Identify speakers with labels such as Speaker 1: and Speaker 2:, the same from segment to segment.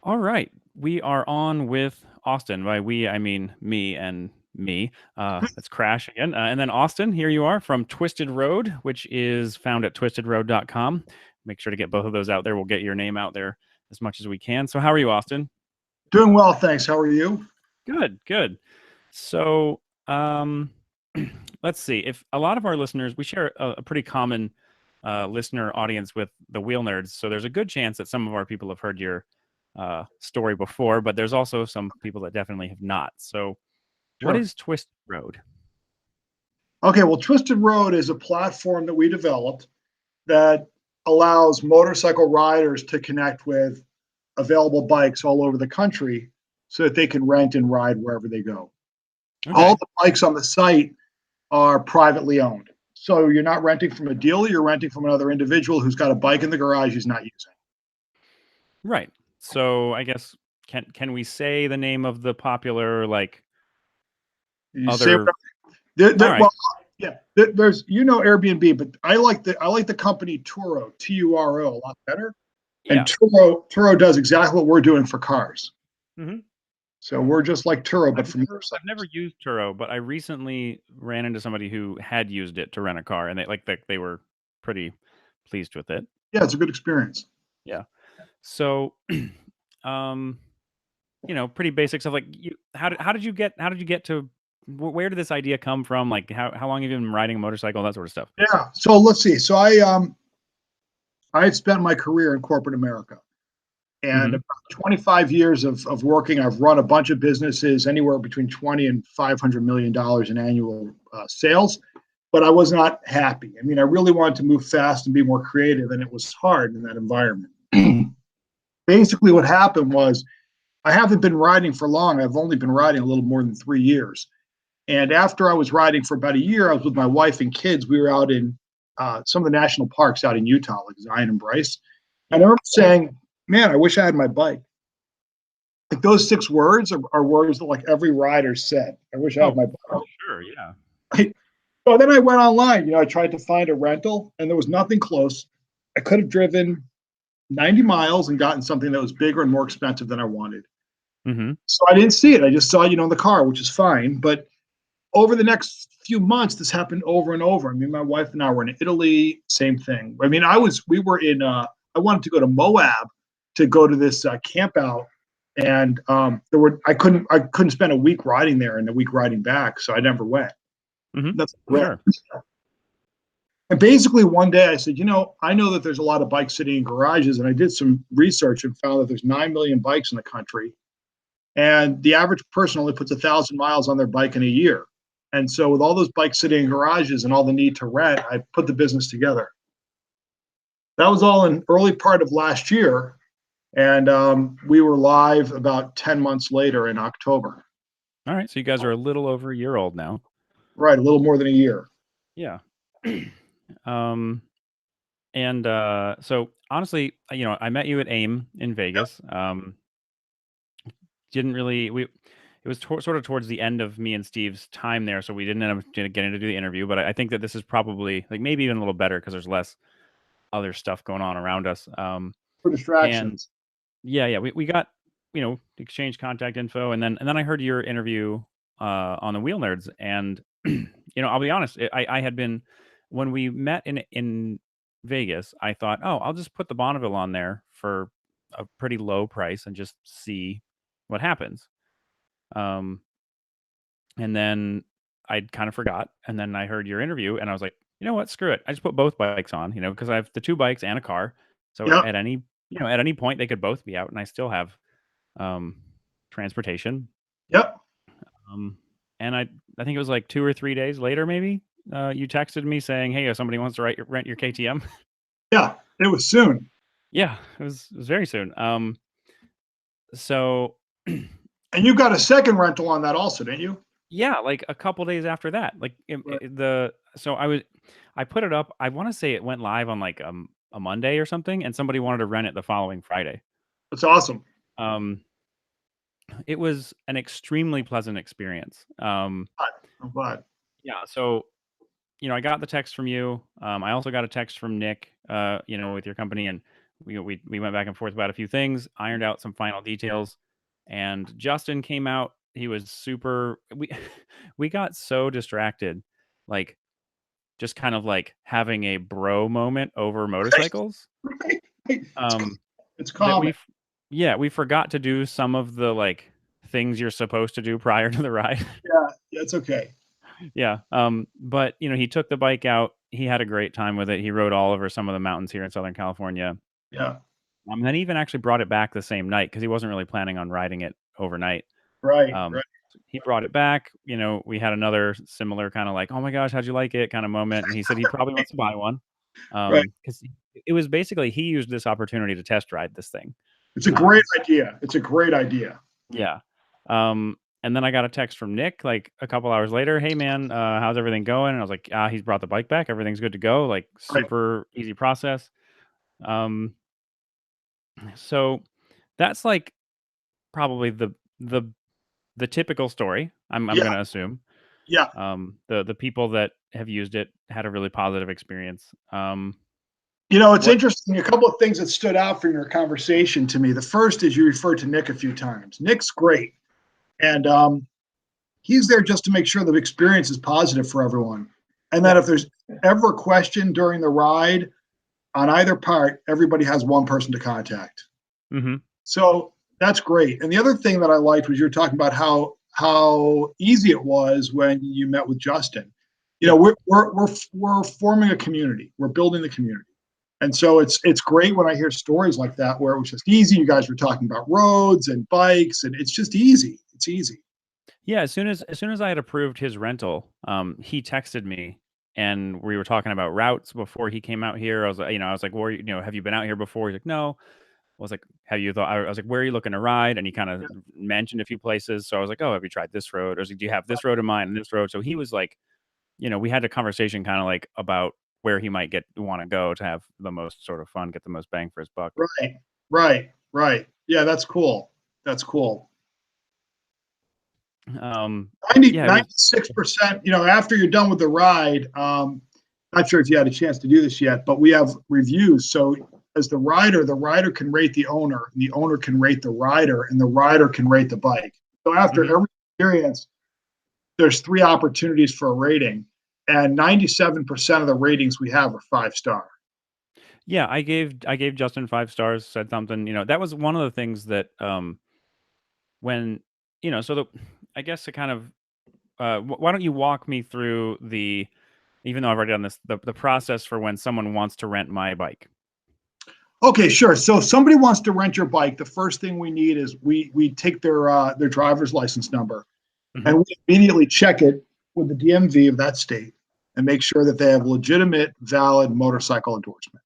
Speaker 1: All right. We are on with Austin. By we, I mean me and me. That's Crash again. And then Austin, here you are from Twisted Road, which is found at twistedroad.com. Make sure to get both of those out there. We'll get your name out there as much as we can. So, how are you, Austin?
Speaker 2: Doing well, thanks. How are you?
Speaker 1: Good, good. So, let's see. If a lot of our listeners, we share a pretty common listener audience with the Wheel Nerds, so there's a good chance that some of our people have heard your story before, but there's also some people that definitely have not. So, what
Speaker 2: Sure.
Speaker 1: is Twisted Road?
Speaker 2: Okay, well, Twisted Road is a platform that we developed that allows motorcycle riders to connect with available bikes all over the country so that they can rent and ride wherever they go. All
Speaker 1: Okay,
Speaker 2: the bikes on the site are privately owned. So you're not renting from a dealer, you're renting from another individual who's got a bike in the garage he's not using.
Speaker 1: right. So, I guess can we say the name of the popular like
Speaker 2: You say
Speaker 1: other? All
Speaker 2: well,
Speaker 1: right.
Speaker 2: yeah, there's Airbnb, but I like the company Turo, Turo, a lot better. And
Speaker 1: Yeah.
Speaker 2: Turo does exactly what we're doing for cars.
Speaker 1: hmm
Speaker 2: So we're just like Turo, but
Speaker 1: I've
Speaker 2: for
Speaker 1: never I've never
Speaker 2: motorcycles.
Speaker 1: used Turo, but I recently ran into somebody who had used it to rent a car, and they were pretty pleased with it.
Speaker 2: Yeah, it's a good experience.
Speaker 1: Yeah. So, um, pretty basic stuff. Like, how did you get to where did this idea come from? Like, how long have you been riding a motorcycle? That sort of stuff.
Speaker 2: Yeah. So let's see. So I had spent my career in corporate America, and
Speaker 1: hmm
Speaker 2: about 25 years of working. I've run a bunch of businesses, anywhere between 20 and $500 million in annual sales. But I was not happy. I mean, I really wanted to move fast and be more creative, and it was hard in that environment. Basically, what happened was I haven't been riding for long. I've only been riding a little more than 3 years. And after I was riding for about a year, I was with my wife and kids. We were out in some of the national parks out in Utah, like Zion and Bryce. And I
Speaker 1: Yeah.
Speaker 2: remember saying, "Man, I wish I had my bike." Like those 6 words are words that like every rider said. I wish I had
Speaker 1: Oh,
Speaker 2: my
Speaker 1: for
Speaker 2: bike.
Speaker 1: sure. Yeah.
Speaker 2: So then I went online. I tried to find a rental, and there was nothing close. I could have driven 90 miles and gotten something that was bigger and more expensive than I wanted.
Speaker 1: hmm
Speaker 2: So I didn't see it. I just saw, in the car, which is fine. But over the next few months, this happened over and over. I mean, my wife and I were in Italy, same thing. I mean, we were in, I wanted to go to Moab to go to this camp out. And I couldn't spend a week riding there and a week riding back. So I never went. That's a regret.
Speaker 1: Sure.
Speaker 2: And basically, one day I said, I know that there's a lot of bikes sitting in garages. And I did some research and found that there's 9 million bikes in the country. And the average person only puts 1,000 miles on their bike in a year. And so, with all those bikes sitting in garages and all the need to rent, I put the business together. That was all in early part of last year. And we were live about 10 months later in October.
Speaker 1: All right. So you guys are a little over a year old now.
Speaker 2: Right, a little more than a year.
Speaker 1: Yeah. um, and so honestly, I met you at AIM in
Speaker 2: Yep.
Speaker 1: Vegas. Didn't really we it was sort of towards the end of me and Steve's time there, so we didn't end up getting to do the interview. But I think that this is probably like maybe even a little better because there's less other stuff going on around us.
Speaker 2: For
Speaker 1: And
Speaker 2: distractions.
Speaker 1: yeah, we got exchange contact info, and then I heard your interview on the Wheel Nerds, and I'll be honest, I had been when we met in Vegas, I thought, oh, I'll just put the Bonneville on there for a pretty low price and just see what happens. Um, and then I kind of forgot, and then I heard your interview, and I was like, you know what, screw it, I just put both bikes on, because I have the two bikes and a car, so
Speaker 2: Yep.
Speaker 1: at any point they could both be out, and I still have um, transportation.
Speaker 2: Yep.
Speaker 1: Um, and I think it was like 2 or 3 days later, maybe you texted me saying, "Hey, if somebody wants to rent your KTM."
Speaker 2: Yeah. It was soon.
Speaker 1: Yeah, it was very soon. So
Speaker 2: And you got a second rental on that also, didn't you?
Speaker 1: yeah, like a couple days after that, like
Speaker 2: Right.
Speaker 1: I put it up. I want to say it went live on like a Monday or something, and somebody wanted to rent it the following Friday.
Speaker 2: That's awesome.
Speaker 1: Um, it was an extremely pleasant experience.
Speaker 2: I'm glad.
Speaker 1: Yeah, so I got the text from you. I also got a text from Nick, with your company, and we went back and forth about a few things, ironed out some final details, and Justin came out. He was super. We we got so distracted, like just kind of like having a bro moment over motorcycles.
Speaker 2: Right, right.
Speaker 1: Um,
Speaker 2: It's
Speaker 1: that
Speaker 2: common.
Speaker 1: yeah, we forgot to do some of the like things you're supposed to do prior to the ride.
Speaker 2: Yeah, it's okay.
Speaker 1: Yeah. But he took the bike out. He had a great time with it. He rode all over some of the mountains here in Southern California.
Speaker 2: Yeah,
Speaker 1: Then he even actually brought it back the same night because he wasn't really planning on riding it overnight.
Speaker 2: right,
Speaker 1: Um,
Speaker 2: right.
Speaker 1: he brought it back. We had another similar kind of like, "Oh my gosh, how'd you like it?" kind of moment, and he said he probably wants to buy one.
Speaker 2: Right.
Speaker 1: Because it was basically he used this opportunity to test ride this thing.
Speaker 2: It's a
Speaker 1: Um,
Speaker 2: great idea. It's a great idea.
Speaker 1: yeah. And then I got a text from Nick like a couple hours later. Hey man, how's everything going? And I was like, he's brought the bike back. Everything's good to go. Like
Speaker 2: Right.
Speaker 1: super easy process. Um, so that's like probably the the typical story. I'm
Speaker 2: Yeah,
Speaker 1: gonna assume.
Speaker 2: yeah.
Speaker 1: The people that have used it had a really positive experience.
Speaker 2: It's
Speaker 1: What?
Speaker 2: interesting. A couple of things that stood out from your conversation to me. The first is you referred to Nick a few times. Nick's great, and he's there just to make sure the experience is positive for everyone. And that
Speaker 1: Yeah.
Speaker 2: if there's ever a question during the ride on either part, everybody has one person to contact.
Speaker 1: Mm-hmm.
Speaker 2: So that's great. And the other thing that I liked was you were talking about how easy it was when you met with Justin.
Speaker 1: Yeah.
Speaker 2: We're forming a community. We're building the community. And so it's great when I hear stories like that where it was just easy. You guys were talking about roads and bikes, and it's just easy. It's easy.
Speaker 1: Yeah, as soon as I had approved his rental, he texted me and we were talking about routes before he came out here. I was like, where, have you been out here before? He's like, no. I was like, have you thought? I was like, where are you looking to ride? And he kind of
Speaker 2: Yeah,
Speaker 1: mentioned a few places. So I was like, oh, have you tried this road? I was like, do you have this road in mind and this road? So he was like, we had a conversation kind of like about where he might want to go to have the most sort of fun, get the most bang for his buck.
Speaker 2: right, right, right. Yeah, that's cool. That's cool.
Speaker 1: Um,
Speaker 2: 90,
Speaker 1: yeah, it was.
Speaker 2: 96%, after you're done with the ride, not sure if you had a chance to do this yet, but we have reviews. So as the rider can rate the owner can rate the rider, and the rider can rate the bike. So after
Speaker 1: Mhm.
Speaker 2: every experience, there's 3 opportunities for a rating, and 97% of the ratings we have are 5-star.
Speaker 1: Yeah, I gave Justin 5 stars. Said something. That was one of the things that when so I guess to kind of why don't you walk me through even though I've already done this, the process for when someone wants to rent my bike.
Speaker 2: Okay, sure. So if somebody wants to rent your bike, the first thing we need is we take their driver's license number,
Speaker 1: Hmm.
Speaker 2: and we immediately check it with the DMV of that state and make sure that they have legitimate, valid motorcycle endorsement.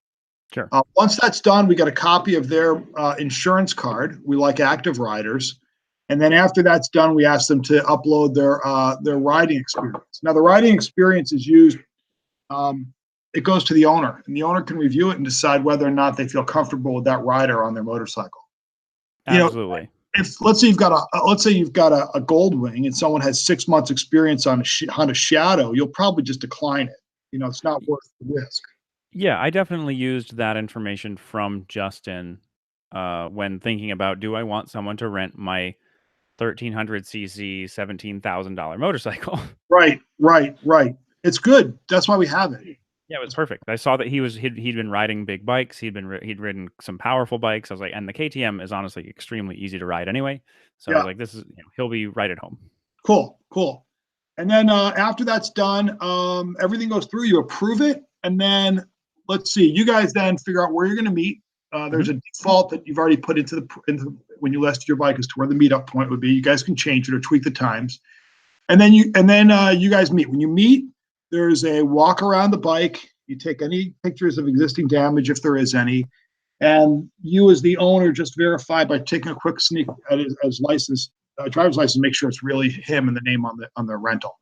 Speaker 1: Sure.
Speaker 2: Once that's done, we get a copy of their insurance card. We like active riders. And then after that's done, we ask them to upload their riding experience. Now, the riding experience is used. It goes to the owner, and the owner can review it and decide whether or not they feel comfortable with that rider on their motorcycle. You know,
Speaker 1: Absolutely.
Speaker 2: if let's say you've got a Goldwing and someone has 6 months experience on a Honda Shadow, you'll probably just decline it. It's not worth the risk.
Speaker 1: Yeah, I definitely used that information from Justin when thinking about, do I want someone to rent my 1300cc $17,000 motorcycle?
Speaker 2: Right, right, right. It's good. That's why we have it.
Speaker 1: Yeah, it was perfect. I saw that he'd been riding big bikes. He'd ridden some powerful bikes. I was like, and the KTM is honestly extremely easy to ride anyway. So I was
Speaker 2: Yeah,
Speaker 1: like, this is he'll be right at home.
Speaker 2: cool, cool. And then after that's done, everything goes through. You approve it, and then let's see. You guys then figure out where you're going to meet. There's
Speaker 1: Hmm.
Speaker 2: a default that you've already put into when you listed your bike as to where the meetup point would be. You guys can change it or tweak the times, and then you guys meet. When you meet, there's a walk around the bike. You take any pictures of existing damage if there is any, and you as the owner just verify by taking a quick sneak at his license, driver's license, make sure it's really him and the name on the rental,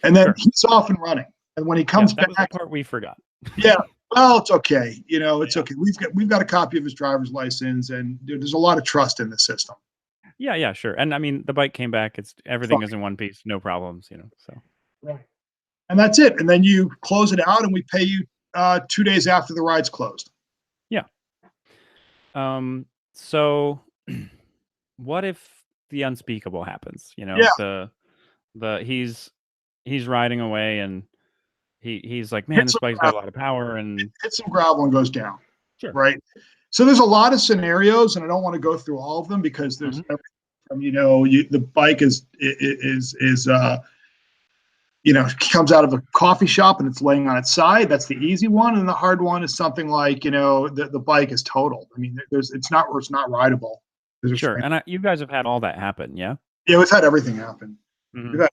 Speaker 2: and then
Speaker 1: Sure.
Speaker 2: he's off and running. And when he
Speaker 1: Yeah,
Speaker 2: comes
Speaker 1: that was the
Speaker 2: back,
Speaker 1: part we forgot.
Speaker 2: yeah, well, it's okay. It's
Speaker 1: Yeah.
Speaker 2: okay. We've got a copy of his driver's license, and there's a lot of trust in the system.
Speaker 1: Yeah, yeah, sure. And I mean, the bike came back. Everything is
Speaker 2: Fine.
Speaker 1: in one piece, no problems. So
Speaker 2: Right. And that's it. And then you close it out, and we pay you 2 days after the ride's closed.
Speaker 1: yeah. So what if the unspeakable happens? You know,
Speaker 2: Yeah,
Speaker 1: the he's riding away and he's like, man,
Speaker 2: hit
Speaker 1: this
Speaker 2: some
Speaker 1: bike's got a
Speaker 2: gravel,
Speaker 1: lot of power and
Speaker 2: hit some gravel and goes down,
Speaker 1: sure.
Speaker 2: right? So there's a lot of scenarios, and I don't want to go through all of them because there's
Speaker 1: Hmm.
Speaker 2: everything from the bike is comes out of a coffee shop and it's laying on its side. That's the easy one, and the hard one is something like the bike is totaled. I mean, it's not rideable.
Speaker 1: Sure. And you guys have had all that happen, yeah?
Speaker 2: Yeah, we've had everything happen.
Speaker 1: Hmm.
Speaker 2: We've had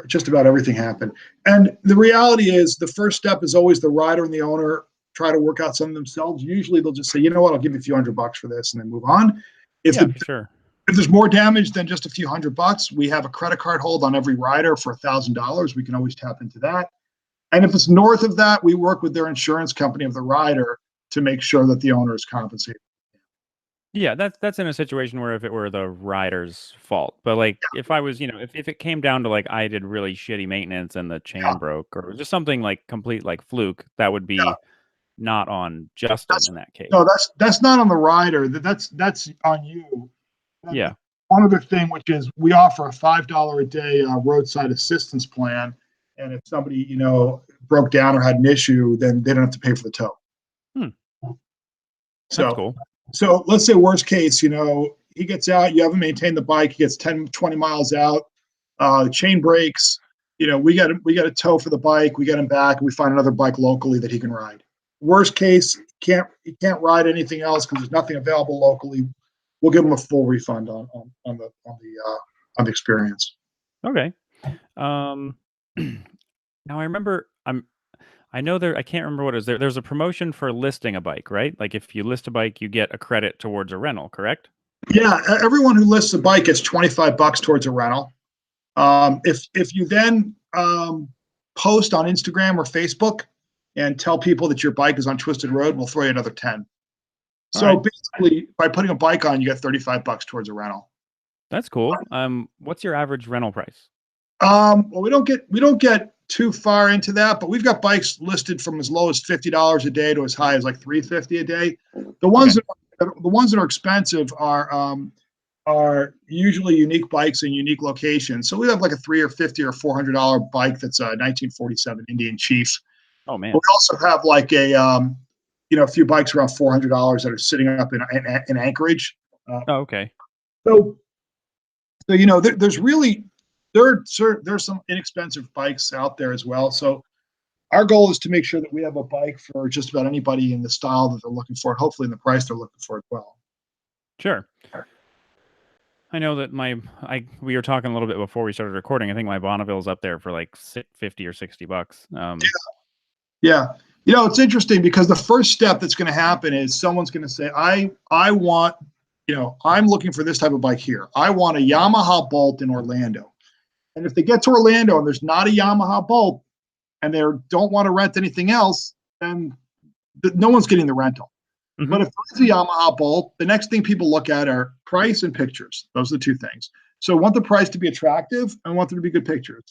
Speaker 2: just about everything happen. And the reality is, the first step is always the rider and the owner try to work out something themselves. Usually, they'll just say, you know what, I'll give you a few $100 for this, and then move on. If
Speaker 1: Yeah,
Speaker 2: the
Speaker 1: sure.
Speaker 2: if there's more damage than just a few $100, we have a credit card hold on every rider for $1,000. We can always tap into that. And if it's north of that, we work with their insurance company of the rider to make sure that the owner is compensated.
Speaker 1: Yeah, that's in a situation where if it were the rider's fault. But like if I was, if it came down to like I did really shitty maintenance and the
Speaker 2: Yeah,
Speaker 1: chain broke or just something like complete like fluke, that would
Speaker 2: yeah.
Speaker 1: be not on Justin
Speaker 2: That's
Speaker 1: in that case.
Speaker 2: no, that's not on the rider. That's on you. And
Speaker 1: Yeah.
Speaker 2: one other thing, which is we offer a $5 a day roadside assistance plan, and if somebody broke down or had an issue, then they don't have to pay for the tow.
Speaker 1: Hmm. That's
Speaker 2: So,
Speaker 1: cool.
Speaker 2: so let's say worst case, he gets out, you haven't maintained the bike, he gets 10, 20 miles out, chain breaks, we got a tow for the bike, we get him back, and we find another bike locally that he can ride. Worst case, he can't ride anything else because there's nothing available locally. We'll give him a full refund on the experience.
Speaker 1: Okay. Um now I remember I know I can't remember what it is. There's a promotion for listing a bike, right? Like if you list a bike, you get a credit towards a rental, correct?
Speaker 2: Yeah, everyone who lists a bike gets $25 towards a rental. If you then post on Instagram or Facebook and tell people that your bike is on Twisted Road, we'll throw you another 10.
Speaker 1: All
Speaker 2: So
Speaker 1: right.
Speaker 2: basically, by putting a bike on, you get $35 towards a rental.
Speaker 1: That's cool. What's your average rental price?
Speaker 2: Well, we don't get too far into that, but we've got bikes listed from as low as $50 a day to as high as like $350 a day. The ones
Speaker 1: Okay.
Speaker 2: that the ones that are expensive are usually unique bikes in unique locations. So we have like a $350 or $400 bike that's a 1947 Indian Chief.
Speaker 1: Oh
Speaker 2: But
Speaker 1: man.
Speaker 2: we also have like a few bikes around $400 that are sitting up in Anchorage. Uh,
Speaker 1: Oh, okay.
Speaker 2: so there's really there's some inexpensive bikes out there as well. So our goal is to make sure that we have a bike for just about anybody in the style that they're looking for, and hopefully in the price they're looking for as well.
Speaker 1: Sure. I know that we were talking a little bit before we started recording. I think my Bonneville's up there for like 50 or $60.
Speaker 2: Yeah. It's interesting because the first step that's going to happen is someone's going to say, I want, I'm looking for this type of bike here. I want a Yamaha Bolt in Orlando. And if they get to Orlando and there's not a Yamaha Bolt and they don't want to rent anything else, then no one's getting the rental.
Speaker 1: Hmm.
Speaker 2: But if there's a Yamaha Bolt, the next thing people look at are price and pictures. Those are the two things. So I want the price to be attractive and I want there to be good pictures.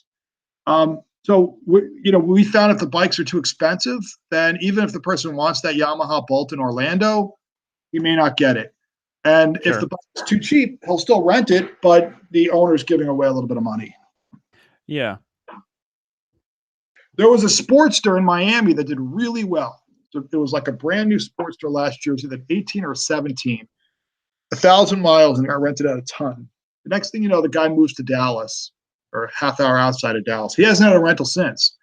Speaker 2: So we found if the bikes are too expensive, then even if the person wants that Yamaha Bolt in Orlando, he may not get it. And if the
Speaker 1: Sure.
Speaker 2: bike is too cheap, he'll still rent it, but the owner's giving away a little bit of money.
Speaker 1: Yeah.
Speaker 2: There was a Sportster in Miami that did really well. So it was like a brand new Sportster last year. It was either 18 or 17, 1,000 miles, and got rented out a ton. The next thing you know, the guy moves to Dallas or a half hour outside of Dallas. He hasn't had a rental since.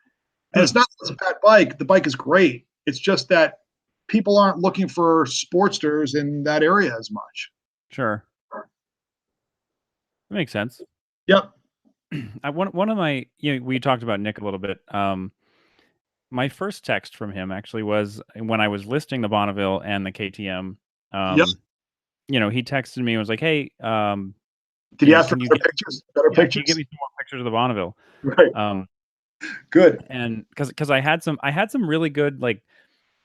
Speaker 2: And
Speaker 1: Hmm.
Speaker 2: it's not that it's a bad bike. The bike is great. It's just that people aren't looking for Sportsters in that area as much.
Speaker 1: Sure. That makes sense.
Speaker 2: Yep.
Speaker 1: One of my, we talked about Nick a little bit. My first text from him actually was when I was listing the Bonneville and the KTM.
Speaker 2: Yep.
Speaker 1: He texted me and was like, "Hey,
Speaker 2: Did you ask for
Speaker 1: can you
Speaker 2: better
Speaker 1: get
Speaker 2: pictures? Better
Speaker 1: yeah, can you get
Speaker 2: pictures?
Speaker 1: me some more pictures of the Bonneville?"
Speaker 2: Right.
Speaker 1: Um,
Speaker 2: Good.
Speaker 1: and because I had some really good like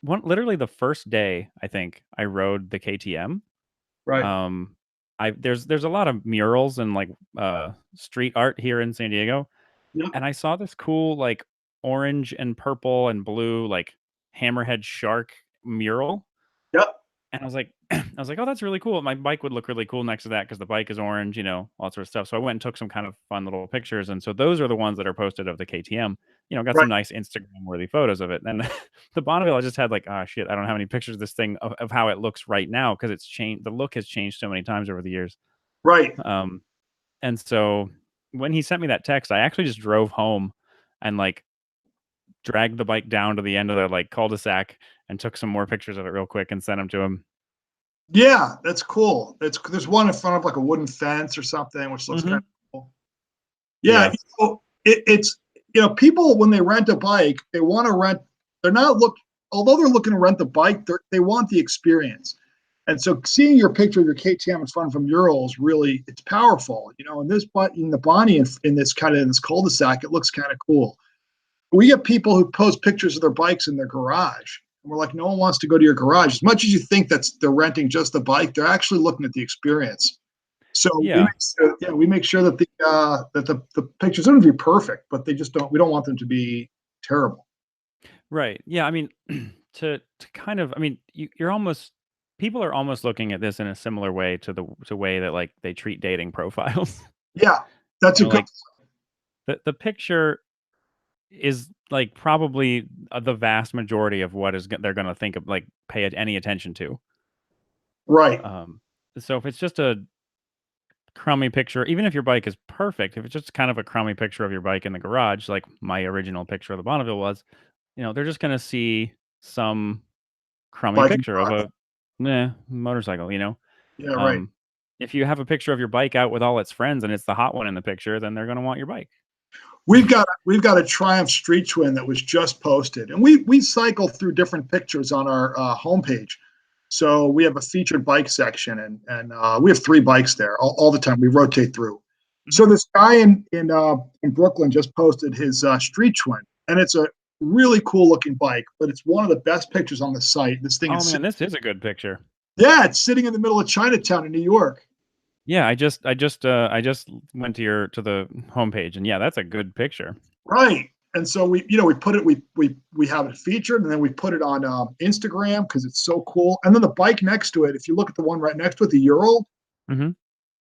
Speaker 1: literally the first day I think I rode the KTM.
Speaker 2: Right.
Speaker 1: Um, there's a lot of murals and like street art here in San Diego,
Speaker 2: Yep.
Speaker 1: and I saw this cool like orange and purple and blue like hammerhead shark mural,
Speaker 2: Yep.
Speaker 1: and I was like, I was like, oh, that's really cool. My bike would look really cool next to that because the bike is orange, all that sort of stuff. So I went and took some kind of fun little pictures. And so those are the ones that are posted of the KTM, got
Speaker 2: Right.
Speaker 1: some nice Instagram worthy photos of it. And the Bonneville, I just had like, ah, shit, I don't have any pictures of this thing of how it looks right now because it's changed. The look has changed so many times over the years.
Speaker 2: Right.
Speaker 1: Um, and so when he sent me that text, I actually just drove home and like dragged the bike down to the end of the like cul-de-sac and took some more pictures of it real quick and sent them to him.
Speaker 2: Yeah, that's cool. There's one in front of like a wooden fence or something, which looks kind of cool. Yeah,
Speaker 1: Yeah.
Speaker 2: it's people when they rent a bike, they want to rent. They're not although they're looking to rent the bike, they want the experience. And so seeing your picture of your KTM in front of a mural is really, it's powerful. And in the Bonnie in this cul-de-sac, it looks kind of cool. We get people who post pictures of their bikes in their garage. And we're like, no one wants to go to your garage. As much as you think they're renting just the bike, they're actually looking at the experience. So
Speaker 1: Yeah.
Speaker 2: we make sure that the pictures don't have to be perfect, but we don't want them to be terrible.
Speaker 1: Right. Yeah. I mean, to kind of, I mean, people are almost looking at this in a similar way to the way that like they treat dating profiles.
Speaker 2: Yeah, that's a good.
Speaker 1: Like the picture is like probably the vast majority of what they're going to think of, like pay any attention to.
Speaker 2: Right.
Speaker 1: So if it's just a crummy picture, even if your bike is perfect, if it's just kind of a crummy picture of your bike in the garage, like my original picture of the Bonneville was, they're just going to see some crummy
Speaker 2: Bike
Speaker 1: picture of a motorcycle,
Speaker 2: Yeah, right.
Speaker 1: If you have a picture of your bike out with all its friends and it's the hot one in the picture, then they're going to want your bike.
Speaker 2: We've got a Triumph Street Twin that was just posted, and we cycle through different pictures on our homepage. So we have a featured bike section, and we have 3 bikes there all the time. We rotate through. Mm-hmm. So this guy in Brooklyn just posted his Street Twin, and it's a really cool looking bike, but it's one of the best pictures on the site. This thing
Speaker 1: this is a good picture.
Speaker 2: Yeah, it's sitting in the middle of Chinatown in New York.
Speaker 1: Yeah, I just went to the homepage, and yeah, that's a good picture.
Speaker 2: Right. And so we put it, we have it featured, and then we put it on Instagram because it's so cool. And then the bike next to it, if you look at the one right next to it, the Ural,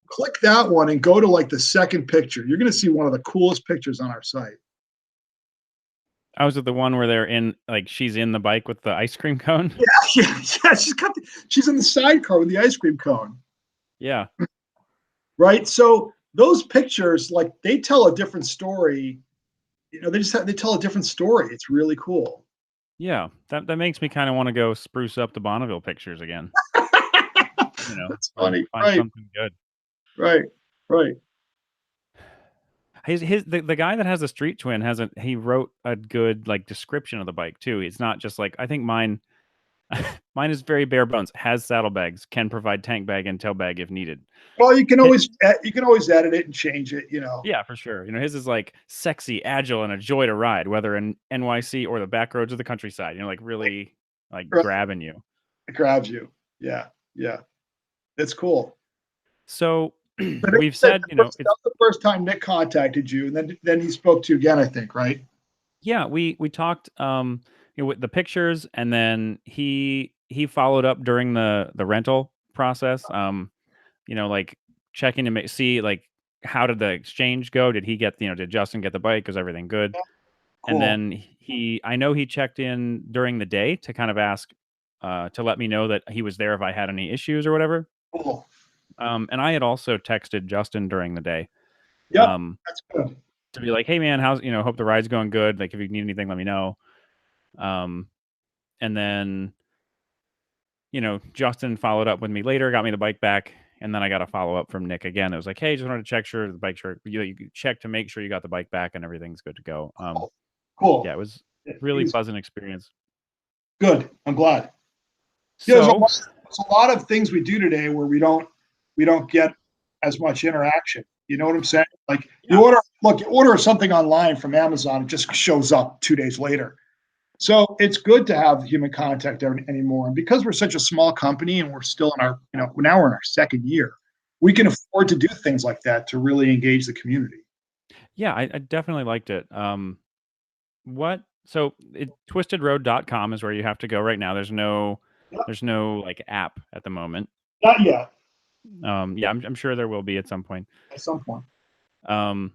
Speaker 2: click that one and go to like the second picture. You're going to see one of the coolest pictures on our site.
Speaker 1: I was at the one where she's in the bike with the ice cream cone.
Speaker 2: Yeah. She's in the sidecar with the ice cream cone.
Speaker 1: Yeah.
Speaker 2: Right. So those pictures, like, they tell a different story. They tell a different story. It's really cool.
Speaker 1: Yeah, that makes me kind of want to go spruce up the Bonneville pictures again.
Speaker 2: That's funny.
Speaker 1: Find something good.
Speaker 2: Right.
Speaker 1: The guy that has a Street Twin he wrote a good like description of the bike too. It's not just like, I think mine is very bare bones. Has saddlebags, can provide tank bag and tail bag if needed.
Speaker 2: Well, you can always edit it and change it,
Speaker 1: Yeah, for sure. His is like sexy, agile, and a joy to ride, whether in NYC or the back roads of the countryside. Like really, like grabbing you.
Speaker 2: It grabs you. Yeah. It's cool.
Speaker 1: So we've said,
Speaker 2: that's the first time Nick contacted you, and then he spoke to you again, I think, right?
Speaker 1: Yeah, we talked with the pictures, and then he followed up during the rental process. Like checking to see like how did the exchange go? Did he get did Justin get the bike? Was everything good? Cool. And then I know he checked in during the day to kind of ask to let me know that he was there if I had any issues or whatever.
Speaker 2: Cool.
Speaker 1: And I had also texted Justin during the day.
Speaker 2: Yeah, that's good.
Speaker 1: To be like, hey man, how's hope the ride's going good. Like if you need anything, let me know. And then Justin followed up with me later, got me the bike back, and then I got a follow up from Nick again. It was like, hey, just wanted to check sure the bike you check to make sure you got the bike back and everything's good to go.
Speaker 2: Cool.
Speaker 1: Yeah, it was really pleasant experience.
Speaker 2: Good. I'm glad.
Speaker 1: So
Speaker 2: there's a lot of things we do today where we don't get as much interaction. You know what I'm saying? Like you order something online from Amazon, it just shows up 2 days later. So it's good to have human contact anymore. And because we're such a small company and we're still in our, now we're in our second year, we can afford to do things like that to really engage the community.
Speaker 1: Yeah, I definitely liked it. So twistedroad.com is where you have to go right now. There's no There's no like app at the moment.
Speaker 2: Not yet.
Speaker 1: Yeah, I'm sure there will be at some point.
Speaker 2: At some point.
Speaker 1: Um,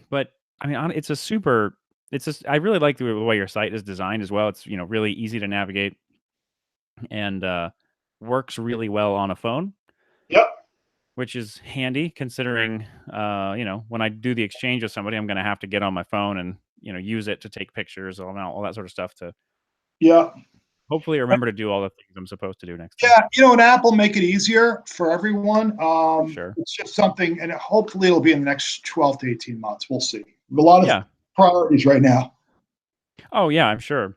Speaker 1: but I mean, it's a super. It's just I really like the way your site is designed as well. It's really easy to navigate and works really well on a phone,
Speaker 2: Yep.
Speaker 1: which is handy considering when I do the exchange with somebody, I'm going to have to get on my phone and use it to take pictures, all that sort of stuff to
Speaker 2: Yeah.
Speaker 1: hopefully remember to do all the things I'm supposed to do next time.
Speaker 2: Yeah, and Apple make it easier for everyone.
Speaker 1: Sure.
Speaker 2: It's just something, and hopefully it'll be in the next 12 to 18 months. We'll see. A lot of priorities right now.
Speaker 1: Oh yeah, I'm sure.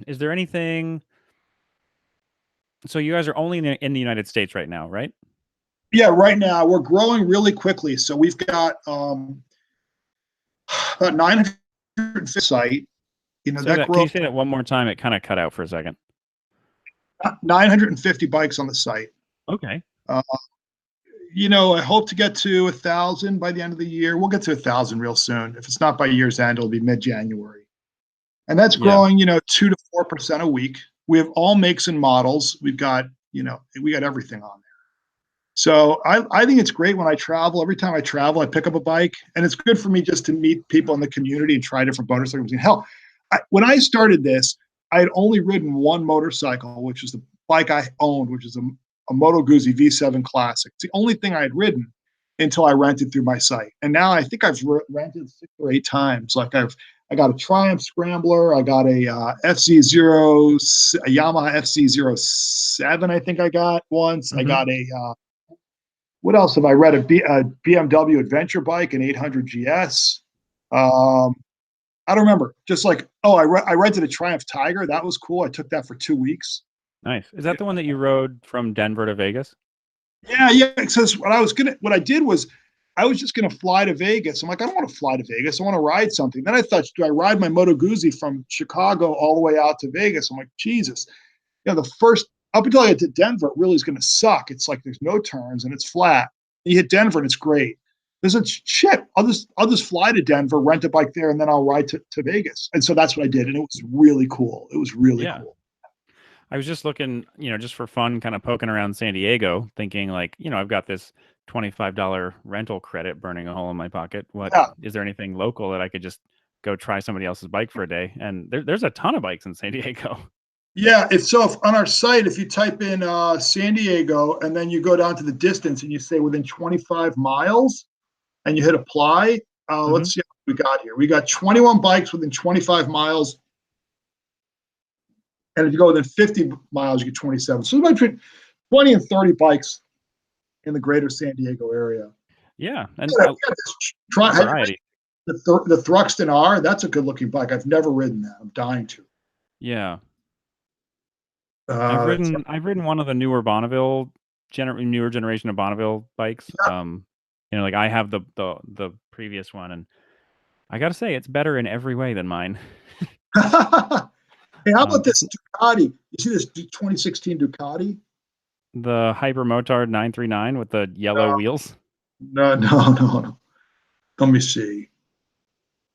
Speaker 1: Is there anything? So you guys are only in the United States right now, right?
Speaker 2: Yeah, right now we're growing really quickly. So we've got about 900 site.
Speaker 1: Can you say that one more time? It kind of cut out for a second.
Speaker 2: 950 bikes on the site.
Speaker 1: Okay.
Speaker 2: I hope to get to 1,000 by the end of the year. We'll get to 1,000 real soon. If it's not by year's end, it'll be mid-January. And that's growing, 2 to 4% a week. We have all makes and models. We've got, we got everything on there. So I think it's great when I travel. Every time I travel, I pick up a bike, and it's good for me just to meet people in the community and try different motorcycles. Hell, when I started this, I had only ridden one motorcycle, which was the bike I owned, which is a Moto Guzzi V7 Classic. It's the only thing I had ridden until I rented through my site. And now I think I've rented 6 or 8 times. Like I got a Triumph Scrambler. I got a Yamaha FZ07. I think I got once. I got a what else have I read? A BMW adventure bike, an 800 GS. I don't remember. Just like, I rented a Triumph Tiger. That was cool. I took that for 2 weeks.
Speaker 1: Nice. Is that the one that you rode from Denver to Vegas?
Speaker 2: Yeah. Because what I did was I was just gonna fly to Vegas. I'm like, I don't want to fly to Vegas. I want to ride something. Then I thought, do I ride my Moto Guzzi from Chicago all the way out to Vegas? I'm like, Jesus. The first up until I get to Denver, it really is going to suck. It's like there's no turns and it's flat. You hit Denver and it's great. There's a shit. I'll just fly to Denver, rent a bike there, and then I'll ride to Vegas. And so that's what I did, and it was really cool. It was really cool.
Speaker 1: I was just looking, just for fun, kind of poking around San Diego, thinking like, I've got this $25 rental credit burning a hole in my pocket. Is there anything local that I could just go try somebody else's bike for a day? And there's a ton of bikes in San Diego.
Speaker 2: Yeah, if on our site, if you type in San Diego and then you go down to the distance and you say within 25 miles and you hit apply, let's see what we got here. We got 21 bikes within 25 miles. And if you go within 50 miles, you get 27. So it's between 20 and 30 bikes in the greater San Diego area.
Speaker 1: Yeah. And
Speaker 2: variety. The Thruxton R, that's a good looking bike. I've never ridden that. I'm dying to.
Speaker 1: Yeah. I've ridden one of the newer Bonneville newer generation of Bonneville bikes. Like I have the previous one, and I gotta say it's better in every way than mine.
Speaker 2: Hey, how about this Ducati? You see this 2016 Ducati?
Speaker 1: The Hypermotard 939 with the yellow wheels?
Speaker 2: No. Let me see.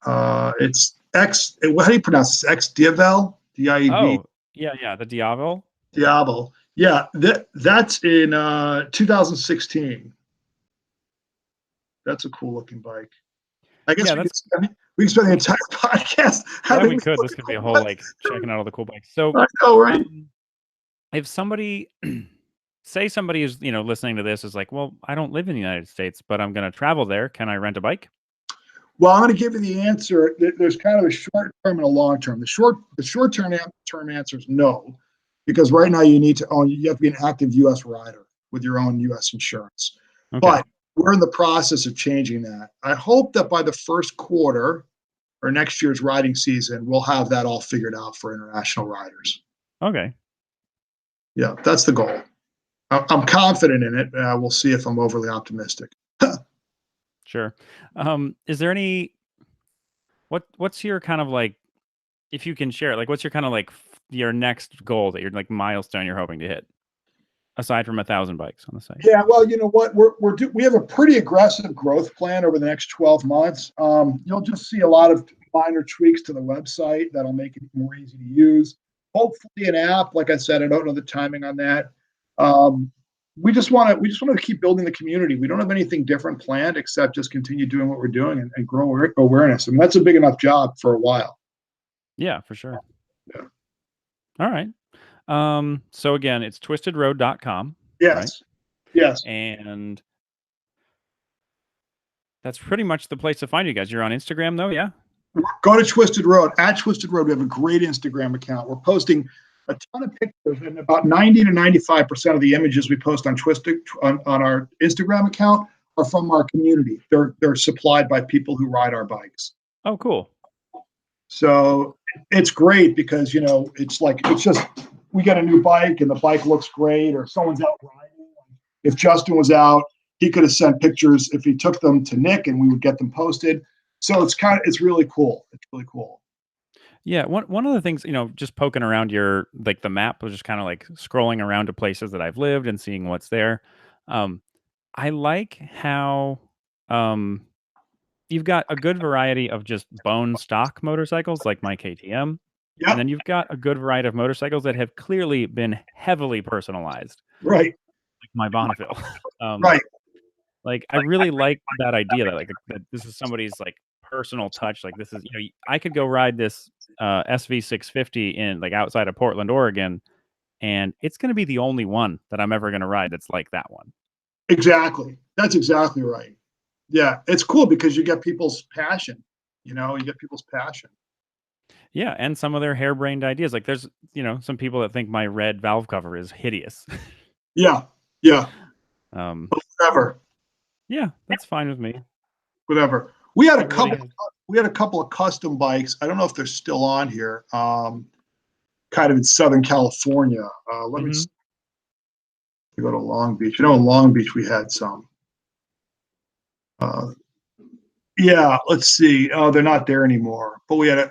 Speaker 2: It's X. How do you pronounce this? X Diavel? D-I-E-V?
Speaker 1: Oh, yeah, the Diavel.
Speaker 2: Diavel. Yeah, that's in 2016. That's a cool looking bike. I guess we can spend the entire podcast.
Speaker 1: Yeah, we could. This could be a whole checking out all the cool bikes. So
Speaker 2: I know, right?
Speaker 1: If somebody, say somebody is listening to this is like, well, I don't live in the United States, but I'm going to travel there. Can I rent a bike?
Speaker 2: Well, I'm going to give you the answer. There's kind of a short term and a long term. The short term answer is no, because right now you have to be an active U.S. rider with your own U.S. insurance. Okay. But we're in the process of changing that. I hope that by the first quarter or next year's riding season, we'll have that all figured out for international riders.
Speaker 1: Okay.
Speaker 2: Yeah, that's the goal. I'm confident in it. We'll see if I'm overly optimistic.
Speaker 1: Sure. Is there any, what's your kind of if you can share it, what's your kind of your next goal that you're milestone you're hoping to hit? Aside from 1,000 bikes on the site.
Speaker 2: Yeah, well, you know what? We have a pretty aggressive growth plan over the next 12 months. You'll just see a lot of minor tweaks to the website that'll make it more easy to use. hopefully an app. Like I said, I don't know the timing on that. Um, we just want to keep building the community. We don't have anything different planned except just continue doing what we're doing and grow awareness. I mean, that's a big enough job for a while.
Speaker 1: Yeah, for sure.
Speaker 2: Yeah.
Speaker 1: All right. So again, it's twistedroad.com.
Speaker 2: Yes.
Speaker 1: Right?
Speaker 2: Yes.
Speaker 1: And that's pretty much the place to find you guys. You're on Instagram though, yeah?
Speaker 2: Go to Twisted Road. At Twisted Road, we have a great Instagram account. We're posting a ton of pictures, and about 90 to 95% of the images we post on our Instagram account are from our community. They're supplied by people who ride our bikes.
Speaker 1: Oh, cool.
Speaker 2: So it's great because, it's just we get a new bike and the bike looks great, or someone's out riding. If Justin was out, he could have sent pictures if he took them to Nick, and we would get them posted. So it's really cool. It's really cool.
Speaker 1: Yeah, one of the things, just poking around the map was just kind of like scrolling around to places that I've lived and seeing what's there. I like how you've got a good variety of just bone stock motorcycles like my KTM.
Speaker 2: Yep.
Speaker 1: And then you've got a good variety of motorcycles that have clearly been heavily personalized.
Speaker 2: Right.
Speaker 1: Like my Bonneville.
Speaker 2: Right.
Speaker 1: Like I really like that idea that this is somebody's like personal touch. Like this is, I could go ride this SV650 in like outside of Portland, Oregon, and it's going to be the only one that I'm ever going to ride that's like that one.
Speaker 2: Exactly. That's exactly right. Yeah, it's cool because you get people's passion. You get people's passion.
Speaker 1: Yeah, and some of their harebrained ideas. Like there's, some people that think my red valve cover is hideous.
Speaker 2: Yeah. Yeah.
Speaker 1: Whatever. Yeah, that's fine with me.
Speaker 2: Whatever. We had a couple of custom bikes. I don't know if they're still on here. Kind of in Southern California. Let me see. We go to Long Beach. In Long Beach we had some. Yeah, let's see. Oh, they're not there anymore. But we had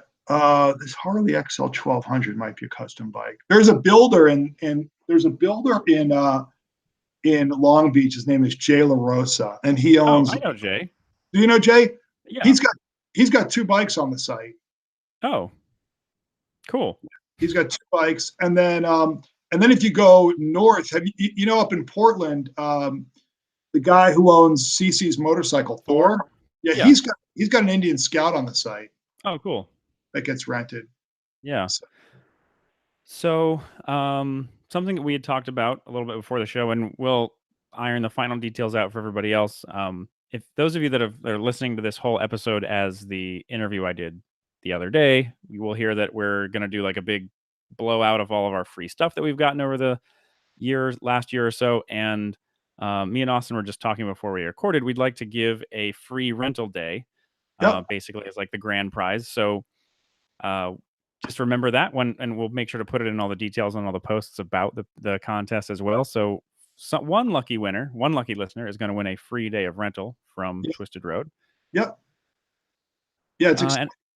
Speaker 2: this Harley XL 1200 might be a custom bike. There's a builder in Long Beach. His name is Jay LaRosa, and he owns.
Speaker 1: Oh, I know Jay.
Speaker 2: Do you know Jay?
Speaker 1: Yeah.
Speaker 2: He's got 2 bikes on the site.
Speaker 1: Oh, cool.
Speaker 2: He's got 2 bikes, and then if you go north, up in Portland, the guy who owns CC's motorcycle, Thor. Yeah, he's got an Indian Scout on the site.
Speaker 1: Oh, cool.
Speaker 2: That gets rented.
Speaker 1: Yeah. So, something that we had talked about a little bit before the show, and we'll iron the final details out for everybody else. If those of you that are listening to this whole episode as the interview I did the other day, you will hear that we're going to do like a big blowout of all of our free stuff that we've gotten over the last year or so. And me and Austin were just talking before we recorded. We'd like to give a free rental day, basically as like the grand prize. So just remember that one, and we'll make sure to put it in all the details on all the posts about the contest as well. So one lucky listener is going to win a free day of rental from Twisted Road.
Speaker 2: Yep. Yeah,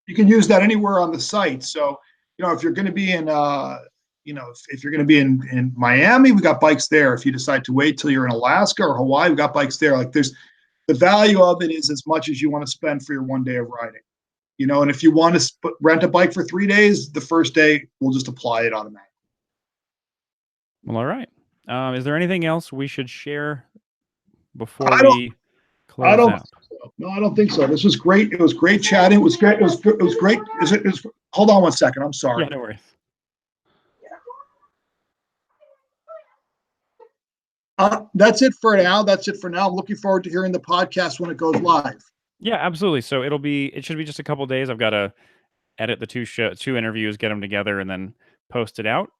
Speaker 2: you can use that anywhere on the site. So, if you're going to be in, if you're going to be in Miami, we got bikes there. If you decide to wait till you're in Alaska or Hawaii, we got bikes there. Like the value of it is as much as you want to spend for your one day of riding. And if you want to rent a bike for 3 days, the first day we'll just apply it automatically.
Speaker 1: Well, all right. Is there anything else we should share before we close out?
Speaker 2: No, I don't think so. This was great. It was great chatting. It was great. It was great. Hold on one second. I'm sorry.
Speaker 1: Yeah, no worries.
Speaker 2: That's it for now. I'm looking forward to hearing the podcast when it goes live.
Speaker 1: Yeah, absolutely. So it should be just a couple of days. I've got to edit the two interviews, get them together, and then post it out.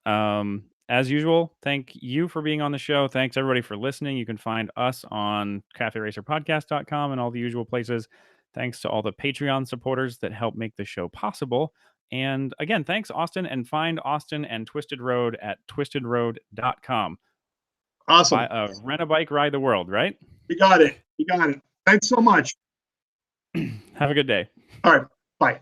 Speaker 1: As usual, thank you for being on the show. Thanks everybody for listening. You can find us on caferacerpodcast.com and all the usual places. Thanks to all the Patreon supporters that help make the show possible. And again, thanks, Austin, and find Austin and Twisted Road at twistedroad.com.
Speaker 2: Awesome.
Speaker 1: Rent a bike, ride the world, right?
Speaker 2: You got it. Thanks so much.
Speaker 1: Have a good day.
Speaker 2: All right. Bye.